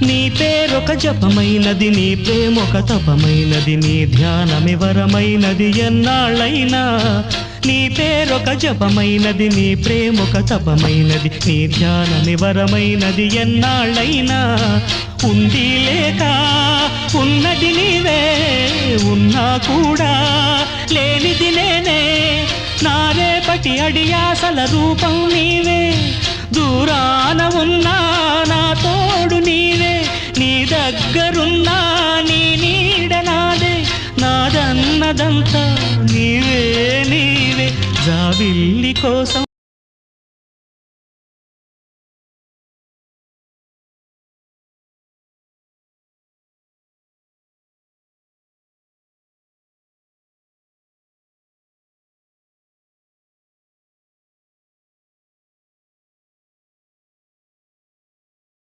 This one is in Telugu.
నీ పేరొక జపమైనది, నీ ప్రేమొక తపమైనది, నీ ధ్యానమి వరమైనది ఎన్నాళ్ళైనా. నీ పేరొక జపమైనది, నీ ప్రేమొక తపమైనది, నీ ధ్యానమి వరమైనది ఎన్నాళ్ళైనా. ఉంది లేక ఉన్నది నీవే, ఉన్నా కూడా లేనిది నేనే. నా రేపటి అడియాసల రూపం నీవే, దూరాన ఉన్నా నా తోడు నీవే. నీ దగ్గరున్నా నీ నీడ నాదే, నాదన్నదంతా నీవే నీవే. జాబిల్లి కోసం